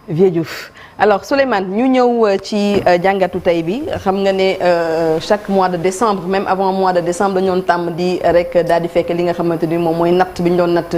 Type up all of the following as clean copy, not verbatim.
Vieux Diouf alors Souleymane ñu ñëw ci jàngatu tey bi xam nga ne chaque mois de décembre même avant mois de décembre dañoon tàmm di rek daal di fekk li nga xamante ni moom mooy natt bi ñu doon natt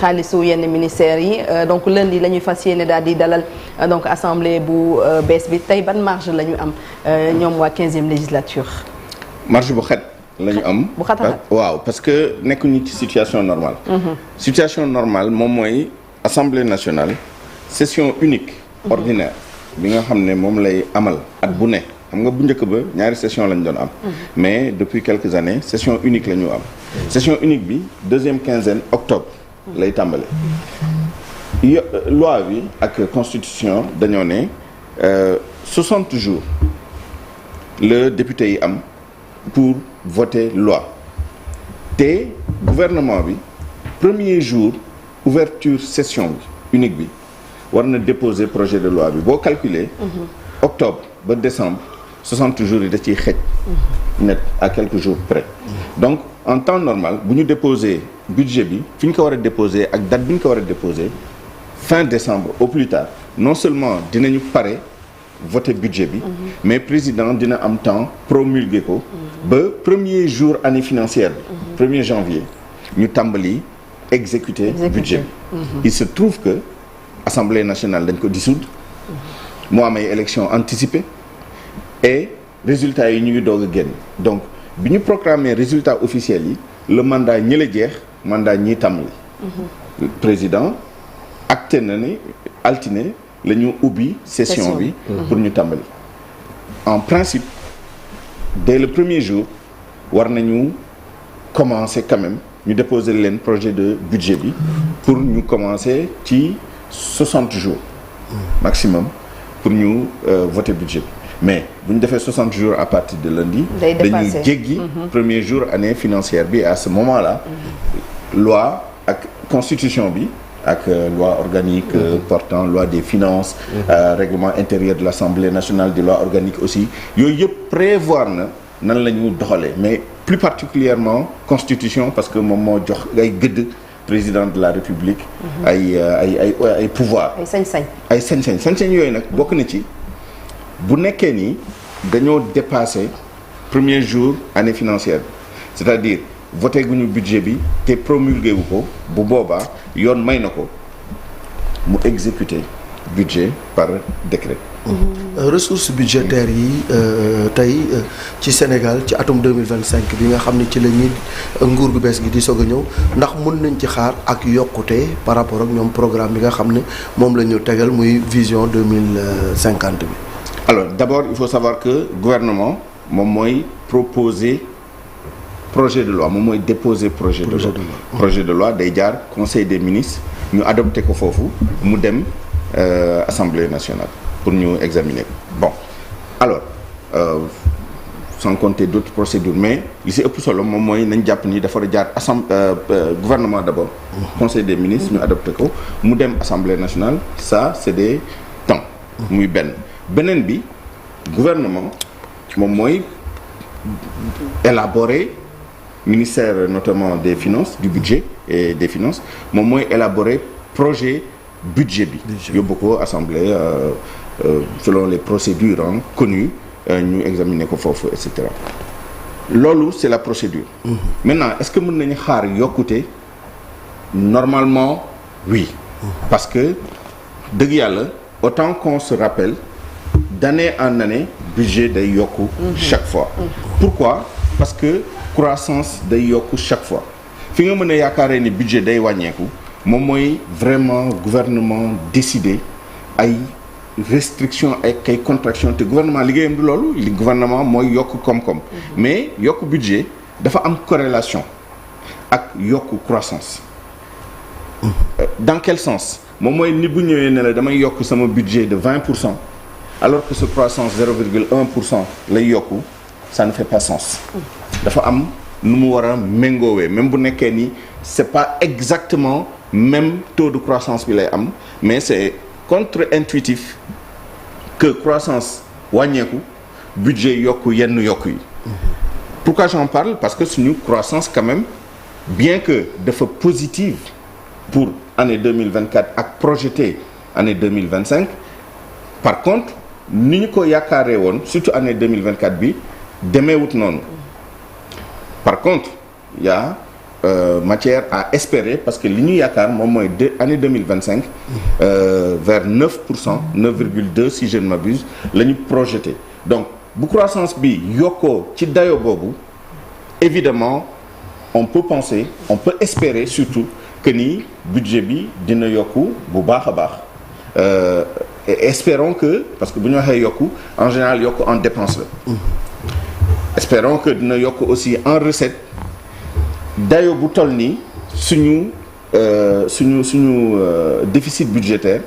xaalisu yenn ministères yi donc lundi la ñuy fas yéene daal di dalal donc assemblée bu bees bi tey ban marge la ñu am ñoom waa 15e législature. marge bu xet la ñu am. bu xat waaw parce que nekkuñu ci situation normale. situation normale moom mooy assemblée nationale session unique. ordinaire bi nga xam ne moom lay amal at bu ne xam nga bu njëkk ba ñaari session lañ doon am. mais depuis quelques années session unique la ñu am. session unique bi deuxième quinzaine octobre lay tàmbale. loi bi ak constitution dañoo ne 60 jours le député yi am pour voter loi te gouvernement bi premier jour ouverture session bi unique bi. war na déposer projet de loi bi boo calculer octobre ba décembre 60 jours yi da ciy xëj net à quelques jours près donc en temps normal bu ñu déposer budget bi fi ñu ko war a déposer ak date bi ñu ko war a déposer fin décembre au plus tard non seulement dinañu pare voter budget bi mais président dina am temps promulguer ko ba premier jour année financière bi 1er janvier ñu tàmbali exécuter budget bi il se trouve que Assemblée nationale dañ ko dissoudre mu am ay élections anticipées et résultats yi ñu ngi doog a génn donc bi ñu proclamer résultats officiels yi le mandat ñi la jeex mandat ñiy tàmbali. président acté na ni altine la ñu ubbi session bi pour ñu tàmbali. en principe dès le premier jour war nañu commencer quand même ñu déposer leen projet de budget bi pour ñu commencer ci 60 jours maximum pour ñu voter budget bi mais bu ñu defee 60 jours à partir de lundi dañuy jéggi premier jour année financière bi à ce moment là loi ak constitution bi ak loi organique portant loi des finances règlement intérieur de l'Assemblée nationale di loi organique aussi yooyu yëpp prévoir na nan la ñu doxalee mais plus particulièrement constitution parce que moom moo jox ay gëdd président de la République ay pouvoir ay sañ-sañ yooyu nag bokk na ci bu nekkee ni dañoo dépasser premier jour année financière bi c'est-à-dire voté guñu budget bi te promulgué wu ko bu boobaa yoon may na ko mu exécuter budget par décret. ressources budgétaires yi tey ci Sénégal ci atum 2025 bi nga xam ne ci la ñuy nguur gu bees gi di soog a ñëw ndax mën nañ ci xaar ak yokkute par rapport ak ñoom programme bi nga xam ne moom la ñu tegal muy vision 2050 bi. alors d'abord il faut savoir que gouvernement moom mooy proposer projet de loi moom mooy déposer projet de loi projet de loi day jaar conseil des ministres ñu adopté ko foofu mu dem assemblée nationale pour ñu examiner bon alors sans compter d'autres procédures mais li ci ëpp solo moom mooy nañ jàpp ni dafa war a jaar gouvernement d'abord conseil des ministres ñu adopté ko mu dem assemblée nationale ça c'est des temps muy beneen bi gouvernement moom mooy élaborer ministère notamment des finances du budget et des finances moom mooy élaborer projet budget bi yóbbu ko assemblée selon les procédures connues ñu examiner ko foofu et cetera loolu c'est la procédure maintenant est-ce que mën nañu xaar yokkute normalement oui parce que dëgg yàlla autant qu'on se rappelle d'année en année budget day yokku chaque fois pourquoi parce que croissance day yokku chaque fois fi nga mën a yaakaaree ni budget day wàññeeku moom mooy vraiment gouvernement décidé ay restriction ak ay contraction te gouvernement liggéeyam du loolu li gouvernement mooy yokk koom-koom mais yokk budget dafa am corrélation ak yokk croissance dans quel sens moom mooy ni bu ñëwee ne la damay yokk sama budget de 20% alors que sa croissance 0,1% lay yokku ça ne fait pas sens dafa am nu mu war a méngoowee même bu nekkee ni c'est pas exactement même taux de croissance bi lay am mais c'est contre-intuitif que croissance wàññeeku budget yokku yenn yokku yi pourquoi j'en parle parce que suñu croissance quand même bien que dafa positive pour année 2024 ak projeté année 2025 par contre ni ñu ko yaakaaree woon surtout année 2024 bi demeewut noonu par contre il y a matière à espérer parce que li ñu yaakaar moom mooy année 2025 vers 9% 9,2 si je ne m'abuse la ñu projeté donc bu croissance bi yokkoo ci dayo boobu évidemment on peut penser on peut espérer surtout que ni budget bi dina yokku bu baax a baax et espérons que parce que bu ñu waxee yokku en général yokku en dépense la espérons que dina yokku aussi en recette dayo bu toll nii suñu déficit budgétaire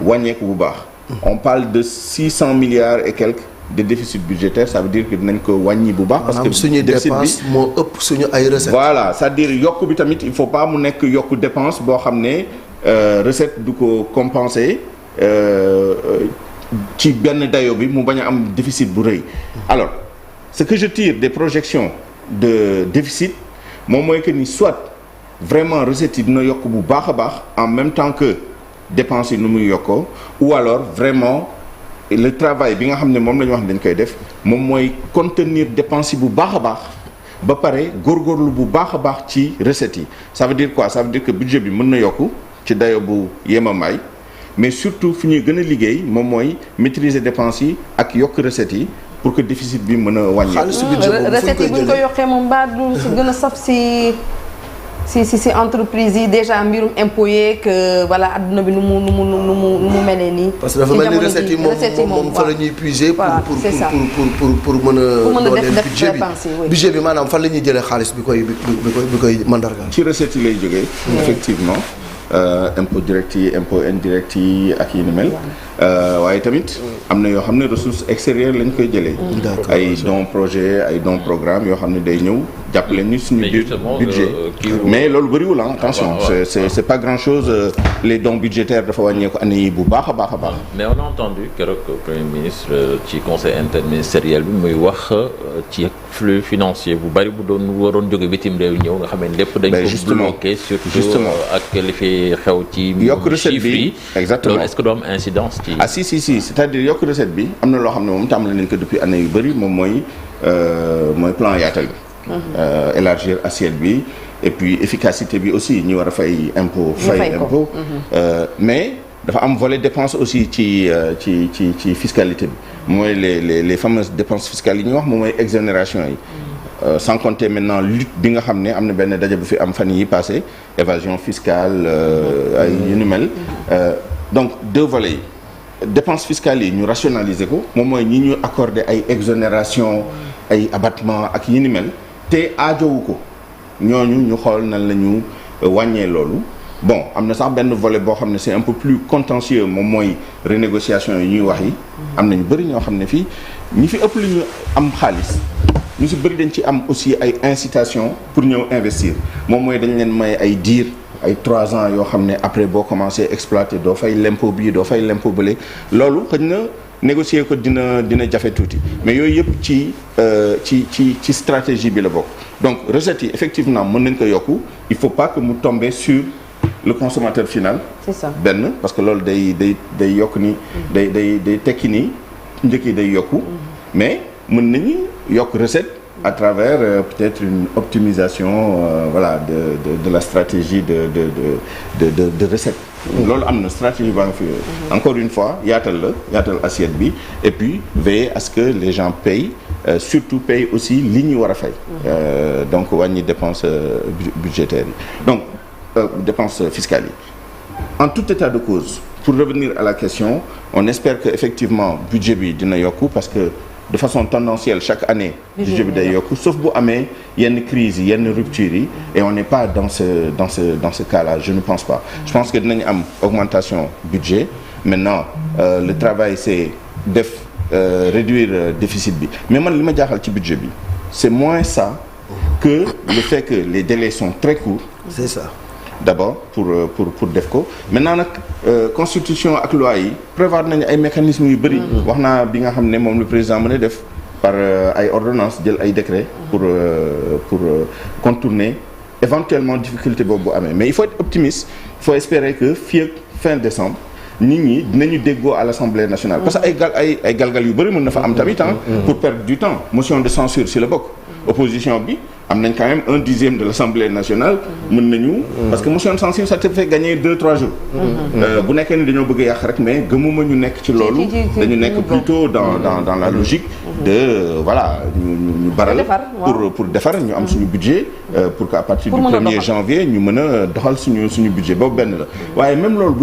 wàññeeku bu baax on parle de 600 milliards et quelques de déficit budgétaire ça veut dire que dinañ ko wàññi bu baax parce que suñu dépense moo ëpp suñu ay recettes voilà c'est-à-dire yokk bi tamit il faut pas mu nekk yokk dépense boo xam ne recette du ko compenser ci benn dayo bi mu bañ a am déficit bu rëy alors ce que je tire des projections de déficit moom mooy que ni soit vraiment recettes yi dina yokk bu baax a baax en même temps que dépenses yi nu muy yokkoo ou alors vraiment le travail bi nga xam ne moom la ñu wax ne dañ koy def moom mooy contenir dépenses yi bu baax a baax ba pare góorgóorlu bu baax a baax ci recettes yi ça veut dire quoi ça veut dire que budget bi mën na yokku ci dayo bu yemamaay mais surtout fi ñuy gën a liggéey moom mooy maîtriser dépenses yi ak yokk recettes yi pour que déficit bi mën a wàññeeku. xaalisu budget boobu recettes yi bu ñu ko yokkee moom mbaa du si gën a saf si entreprise yi déjà mbirum impôt yeeg voilà adduna bi nu mu melee nii. parce que dafa mel ni recettes yi moom fa la ñuy puiser. pour mën a dooleel budget bi maanaam fan la ñuy jëlee xaalis bi koy mandargal. ci recettes yi lay jógee. effectivement impôt direct yi impôt indirect yi ak yi ni mel. waaye tamit am na yoo xam ne ressources extérieures lañ koy jëlee. ay dons projet ay dons programme yoo xam ne day ñëw jàppale ñu suñu budget mais loolu bëriwul attention c'est pas grand chose les dons budgétaires dafa wàññeeku année yi bu baax a baax a baax. mais on a entendu keroog premier ministre ci conseil interministériel bi muy wax ci flux financier bu bari bu doon waroon jóge bitim réew ñëw nga xam ne lépp dañ ko bloqué surtout ak li fi xew ci yokk recette bi exactement loolu est-ce que doo am incidence ci si c'est-à-dire yokk recette bi am na loo xam ne moom tàmbali nañ ko depuis année yu bëri moom mooy plan yaatal bi élargir assiette bi et puis efficacité bi aussi ñu war a fay impôt mais dafa am volet dépense aussi ci fiscalité bi mooy les fameuses dépenses fiscales yi ñuy wax moom mooy exonération yi sans compter maintenant lutte bi nga xam ne am na benn daje bu fi am fan yi passé évasion fiscale ay yu ni mel donc deux volets yi dépenses fiscales yi ñu rationaliser ko moom mooy ñi ñu accorder ay exonération ay abattement ak yi ni mel te aajowu ko ñooñu ñu xool nan la ñu wàññee loolu bon am na sax benn volet boo xam ne c'est un peu plus contentieux moom mooy renégociation yi ñuy wax yi am nañu bëri ñoo xam ne fii ñi fi ëpp lu ñu am xaalis ñu si bëri dañ ci am aussi ay incitation pour ñëw investir moom mooy dañ leen may ay diir ay 3 ans yoo xam ne après boo commencé exploiter doo fay l'impôt bii doo fay l'impôt bële loolu xëy na négocier ko dina jafe tuuti mais yooyu yëpp ci stratégie bi la bokk donc recettes yi effectivement mën nañ ko yokku il faut pas que mu tomber sur le consommateur final. c'est ça benn parce que loolu day yokk ni day tekki ni njëkk yi day yokku mais mën nañu yokk recette à travers peut-être une optimisation voilà de la stratégie de recette. loolu am na stratégie baa nga fi encore une fois yaatal assiette bi et puis veiller à ce que les gens payent surtout payent aussi li ñu war a fay. donc wàññi dépenses budgétaires yi donc dépenses fiscales yi en tout état de cause pour revenir à la question on espère que effectivement budget bi dina yokku parce que de façon tendancielle chaque année budget bi day yokku sauf bu amee yenn crise yi yenn rupture yi et on n'est pas dans ce cas-là je ne pense pas je pense que dinañu am augmentation budget maintenant le travail c'est réduire déficit bi mais man li ma jaaxal ci budget bi c'est moins ça que le fait que les délais sont très courts c'est ça d'abord pour def ko maintenant nag constitution ak loi yi prévoir nañu ay mécanismes yu bëri wax naa bi nga xam ne moom le président mën a def par ay ordonnances jël ay décrets pour contourner éventuellement difficulté boobu bu amee mais il faut être optimiste il faut espérer que fii ak fin décembre nit ñi dinañu déggoo à l'Assemblée nationale. parce que ay galgal yu bëri mën na fa am tamit pour perdre du temps motion de censure si la bokk. opposition bi am nañ quand même 1/10 de l'Assemblée nationale. mën nañu parce que motion de censure ça te fait gagner 2-3 jours. bu nekkee ni dañoo bëgg a yàq rek mais gëmuma ñu nekk ci loolu. dañu nekk plutôt dans la logique. de voilà ñu baral. pour defar ñu am suñu budget. pour que à partir du 1er janvier ñu mën a doxal suñu budget boobu benn la. waaye même loolu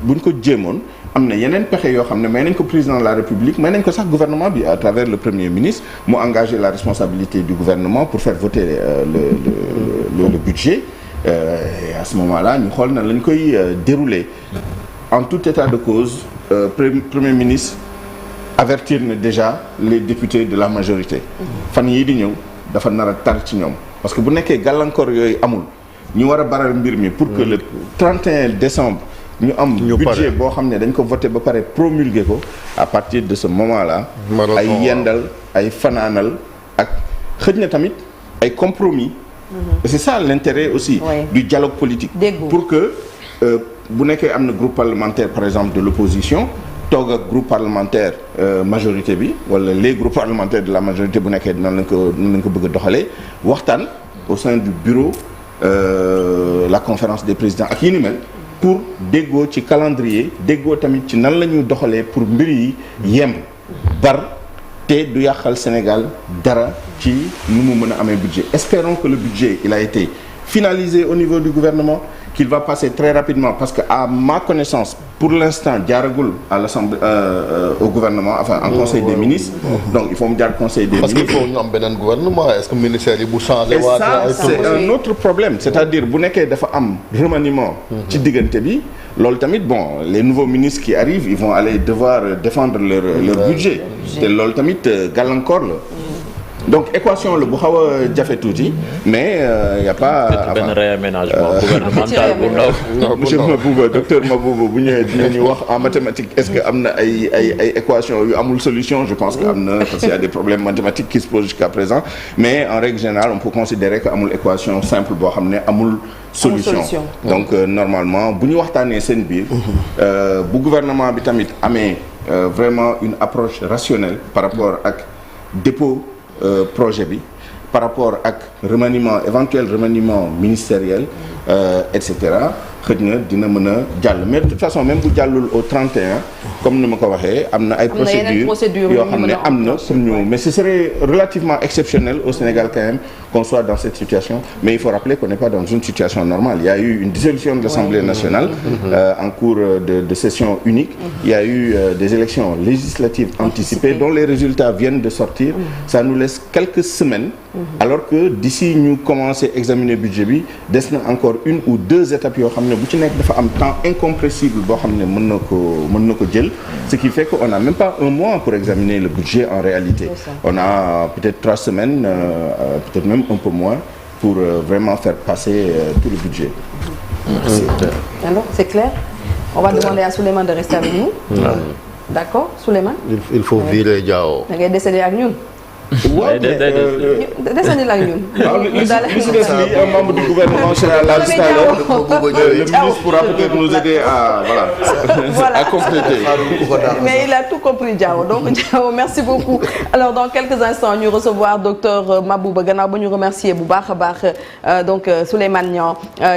buñ ko jéemoon. am na yeneen pexe yoo xam ne may nañ ko président de la République may nañ ko sax gouvernement bi à travers le Premier ministre mu engagé la responsabilité du gouvernement pour faire voter le budget et à ce moment-là ñu xool na lañ koy dérouler en tout état de cause Premier ministre avertir na déjà les députés de la majorité fan yii di ñëw dafa nar a tar ci ñoom parce que bu nekkee gàllankoor yooyu amul ñu war a baral mbir mi pour que le 31 décembre ñu am budget boo xam ne dañ ko voté ba pare promulgué ko à partir de ce moment-là ay yendal ay fanaanal ak xëj na tamit ay compromis et c'est ça l'intérêt aussi du dialogue politique pour que bu nekkee am na groupe parlementaire par exemple de l'opposition toog ak groupe parlementaire majorité bi wala les groupes parlementaires de la majorité bu nekkee noonu lañ ko bëgg a doxalee waxtaan au sein du bureau la conférence des présidents ak yi ni mel pour déggoo ci calendrier déggoo tamit ci nan la ñuy doxalee pour mbir yi yemb bar te du yàqal Sénégal dara ci nu mu mën a amee budget. Espérons que le budget il a été finalisé au niveau du gouvernement qu'il va passer très rapidement parce que à ma connaissance pour l'instant jaaragul à l'Assemblée au gouvernement enfin en conseil des ministres donc il faut mu jaar conseil des ministres parce qu'il faut ñu am beneen gouvernement est-ce que ministère yi bu changé et ça c'est un autre problème c'est-à-dire bu nekkee dafa am remaniement ci diggante bi loolu tamit bon les nouveaux ministres qui arrivent ils vont aller devoir défendre leur budget te loolu tamit gàllankoor la donc équation la bu xaw a jafe tuuti mais y a pas benn réaménagement gouvernemental bu ndaw. monsieur Mabouba docteur Mabouba bu ñëwee dinañu wax en mathématiques est-ce que am na ay équations yu amul solution je pense que am na parce qu'il y a des problèmes mathématiques qui se posent jusqu'à présent mais en règle générale on peut considérer que amul équation simple boo xam ne amul solution donc normalement bu ñu waxtaanee seen biir bu gouvernement bi tamit amee vraiment une approche rationnelle par rapport ak dépôt projet bi par rapport ak éventuel remaniement ministériel etc xëj na dina mën a jàll mais de toute façon même bu jàllul au 31 comme ni ma ko waxee am na ay procédures yoo xam ne am na pour ñu mais ce serait relativement exceptionnel au Sénégal quand même qu'on soit dans cette situation mais il faut rappeler qu'on n'est pas dans une situation normale il y a eu une dissolution de l'Assemblée nationale en cours de session unique il y a eu des élections législatives anticipées dont les résultats viennent de sortir ça nous laisse quelques semaines alors que d'ici ñu commencer examiner budget bi des na encore une ou deux étapes yoo xam ne bu ci nekk dafa am temps incompressible boo xam ne mën na ko jël ce qui fait qu'on n'a même pas un mois pour examiner le budget en réalité on a peut-être 3 semaines peut-être même un peu moins pour vraiment faire passer tout le budget. Merci. Alors c'est clair on va demander à Souleymane de rester avec nous. D'accord Souleymane. il faut virer Diao. da ngay décéder ak ñun. waaw desandi la ak ñun. li si des lii un membre du gouvernement sera là tout à l'heure le ministre pourra peut-être nous aider à voilà à compléter. mais il a tout compris Diao donc Diao merci beaucoup. alors dans quelques instants ñu recevoir docteur Mabouba gannaaw ba ñu remercier bu baax a baax donc Souleymane Niang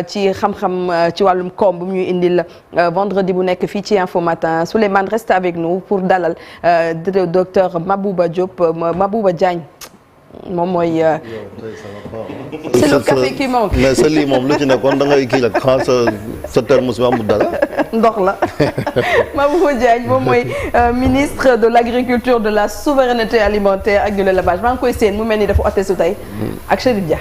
ci xam-xam ci wàllum koom bu ñuy indil vendredi bu nekk fii ci Info Matin Souleymane reste avec nous pour dalal docteur Mabouba Diop Mabouba Diagne moom mooy. c'est le café qui manque. mais sa lii moom lu ci nekkoon da ngay kii rek xanaa sa terme si amul dara. ndox la Mabouba Diagne moom mooy ministre de l'agriculture de la souveraineté alimentaire ak de l'élevage maa ngi koy seen mu mel ni dafa ote su tey ak Chérif Dia.